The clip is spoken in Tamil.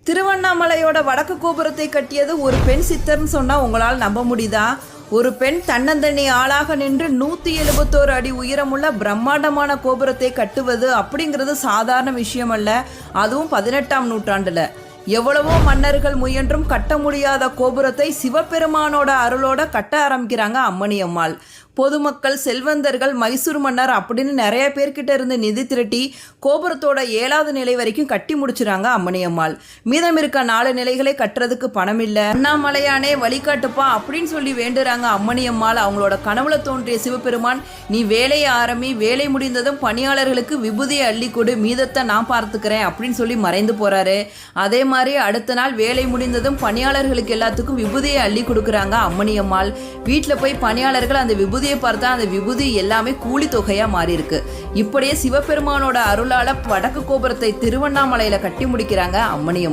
திருவண்ணாமலையோட வடக்கு கோபுரத்தை கட்டியது ஒரு பெண் சித்தர்னு சொன்னால் உங்களால் நம்ப முடியுதா? ஒரு பெண் தன்னந்தனி ஆளாக நின்று 171 அடி உயரமுள்ள பிரம்மாண்டமான கோபுரத்தை கட்டுவது அப்படிங்கிறது சாதாரண விஷயம் அல்ல. அதுவும் 18ஆம் நூற்றாண்டுல. எவ்வளவோ மன்னர்கள் முயன்றும் கட்ட முடியாத கோபுரத்தை சிவபெருமானோட அருளோட கட்ட ஆரம்பிக்கிறாங்க அம்மணி அம்மாள். பொதுமக்கள், செல்வந்தர்கள், மைசூர் மன்னர் அப்படின்னு நிறைய பேர்கிட்ட இருந்து நிதி திரட்டி கோபுரத்தோட 7வது நிலை வரைக்கும் கட்டி முடிச்சுறாங்க அம்மணி அம்மாள். மீதம் இருக்க 4 நிலைகளை கட்டுறதுக்கு பணம் இல்லை, அண்ணாமலையானே வழிகாட்டுப்பா அப்படின்னு சொல்லி வேண்டுறாங்க அம்மணி அம்மாள். அவங்களோட கனவுல தோன்றிய சிவபெருமான், நீ வேலையை ஆரம்பி, வேலை முடிந்ததும் பணியாளர்களுக்கு விபூதியை அள்ளி கொடு, மீதத்தை நான் பார்த்துக்கிறேன் அப்படின்னு சொல்லி மறைந்து போறாரு. அதே மாதிரி அடுத்த நாள் வேலை முடிந்ததும் பணியாளர்களுக்கு எல்லாத்துக்கும் விபூதியை அள்ளி கொடுக்குறாங்க அம்மணி அம்மாள். வீட்டில் போய் பணியாளர்கள் அந்த விபூதியை பார்த்தா அந்த விபூதி எல்லாமே கூலி தொகையா மாறி இருக்கு. இப்படியே சிவபெருமானோட அருளால வடக்கு கோபுரத்தை திருவண்ணாமலையில கட்டி முடிக்கிறாங்க அம்மணி அம்மாள்.